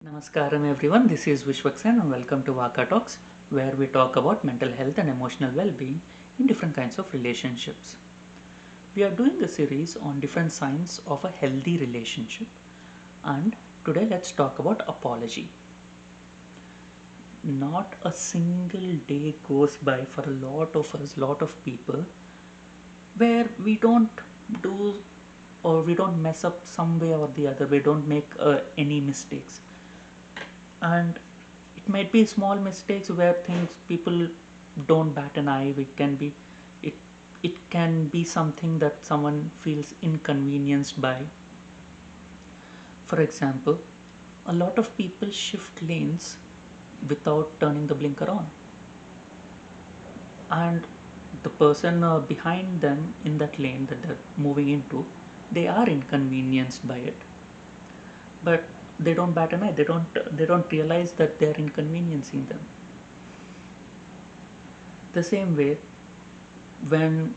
Namaskaram everyone, this is Vishwaksen and welcome to Vaka Talks, where we talk about mental health and emotional well-being in different kinds of relationships. We are doing a series on different signs of a healthy relationship, and today let's talk about apology. Not a single day goes by for a lot of us, lot of people, where we don't do or we don't mess up some way or the other, we don't make any mistakes. And it might be small mistakes where things people don't bat an eye. It it can be something that someone feels inconvenienced by. For example, a lot of people shift lanes without turning the blinker on, and the person behind them in that lane that they're moving into, they are inconvenienced by it, but they don't bat an eye. They don't realize that they're inconveniencing them. The same way, when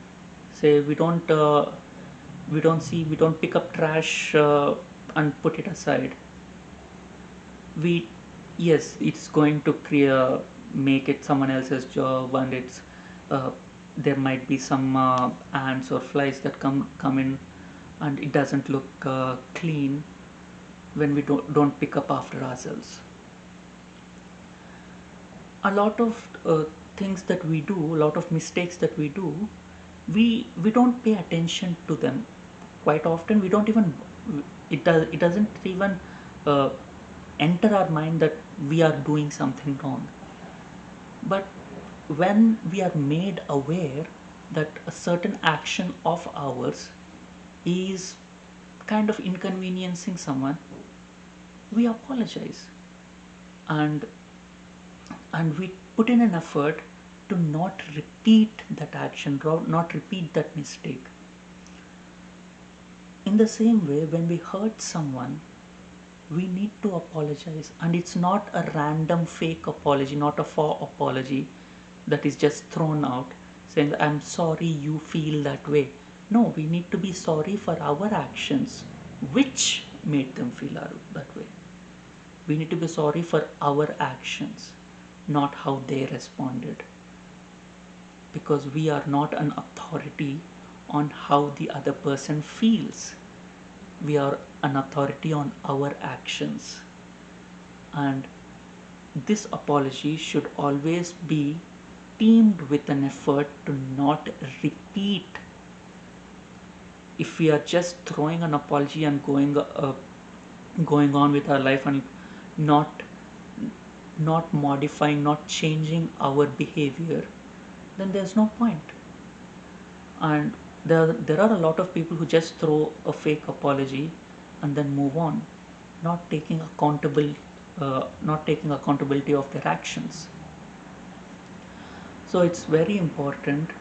say we don't pick up trash and put it aside, we yes, it's going to create make it someone else's job, and it's uh, there might be some ants or flies that come in, and it doesn't look clean when we don't pick up after ourselves. A lot of things that we do, a lot of mistakes that we do, we don't pay attention to them. Quite often we don't even, it doesn't even uh, enter our mind that we are doing something wrong. But when we are made aware that a certain action of ours is kind of inconveniencing someone, we apologize, and we put in an effort to not repeat that action, not repeat that mistake. In the same way, when we hurt someone, we need to apologize, and it's not a random fake apology, not a faux apology that is just thrown out saying, I'm sorry you feel that way. No, we need to be sorry for our actions which made them feel that way. We need to be sorry for our actions, not how they responded, because we are not an authority on how the other person feels. We are an authority on our actions. And this apology should always be teamed with an effort to not repeat. If we are just throwing an apology and going on with our life and not not modifying, not changing our behavior, then there's no point. And there are a lot of people who just throw a fake apology and then move on, not taking not taking accountability of their actions. So it's very important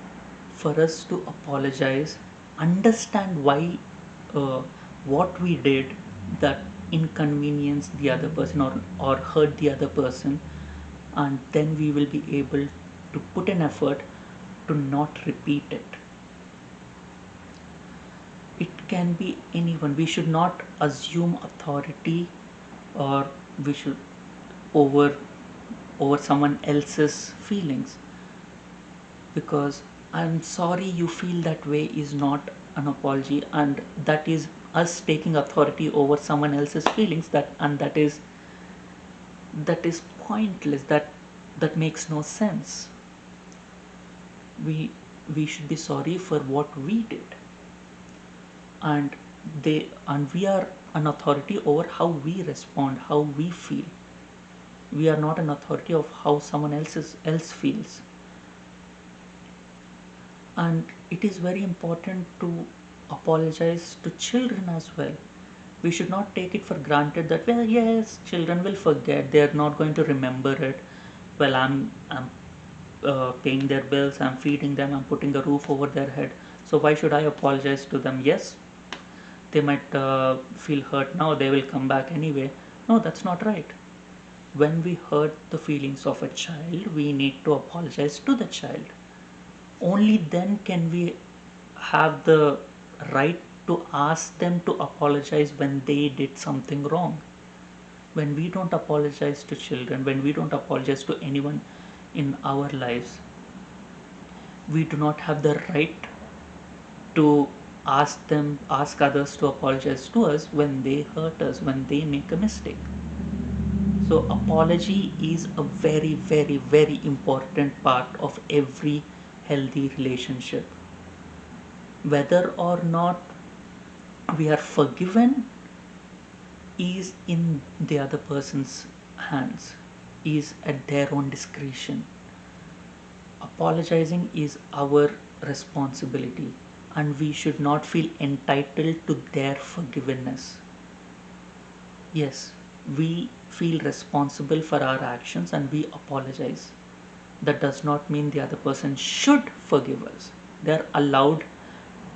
for us to apologize, understand why uh, what we did that inconvenienced the other person, or hurt the other person, and then we will be able to put an effort to not repeat it. It can be anyone. We should not assume authority, or we should over someone else's feelings, because I'm sorry you feel that way is not an apology, and that is us taking authority over someone else's feelings, that is pointless. That makes no sense. We we should be sorry for what we did, and we are an authority over how we respond, how we feel. We are not an authority of how someone else feels. And it is very important to apologize to children as well. We should not take it for granted that, well, yes, children will forget, they are not going to remember it. Well, I'm paying their bills, I'm feeding them, I'm putting a roof over their head, so why should I apologize to them? Yes, they might feel hurt now, they will come back anyway. No, that's not right. When we hurt the feelings of a child, we need to apologize to the child. Only then can we have the right to ask them to apologize when they did something wrong. When we don't apologize to children, when we don't apologize to anyone in our lives, we do not have the right to ask others to apologize to us when they hurt us, when they make a mistake. So apology is a very, very, very important part of every healthy relationship. Whether or not we are forgiven is in the other person's hands, is at their own discretion. Apologizing is our responsibility, and we should not feel entitled to their forgiveness. Yes, we feel responsible for our actions and we apologize. That does not mean the other person should forgive us. They are allowed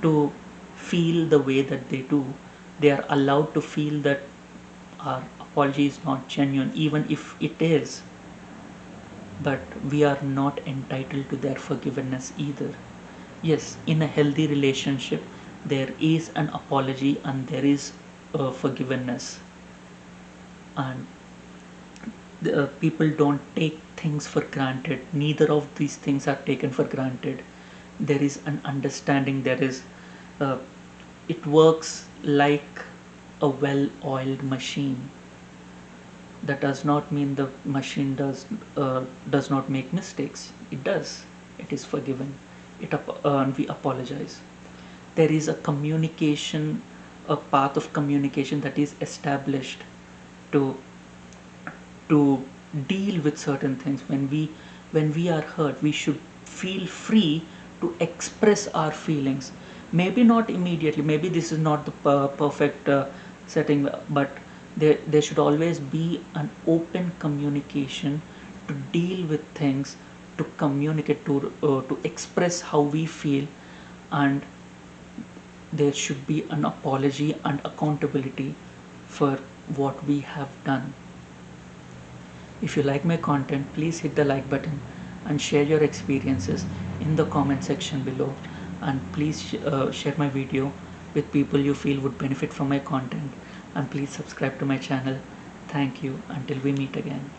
to feel the way that they do. They are allowed to feel that our apology is not genuine, even if it is. But we are not entitled to their forgiveness either. Yes, in a healthy relationship, there is an apology and there is forgiveness. And people don't take things for granted. Neither of these things are taken for granted. There is an understanding. Uh, it works like a well-oiled machine. That does not mean the machine does not make mistakes. It does. It is forgiven. And we apologize. There is a communication, a path of communication that is established to to deal with certain things. When we are hurt, we should feel free to express our feelings. Maybe not immediately, maybe this is not the perfect setting, but there should always be an open communication to deal with things, to communicate, to express how we feel. And there should be an apology and accountability for what we have done. If you like my content, please hit the like button and share your experiences in the comment section below. And please share my video with people you feel would benefit from my content. And please subscribe to my channel. Thank you. Until we meet again.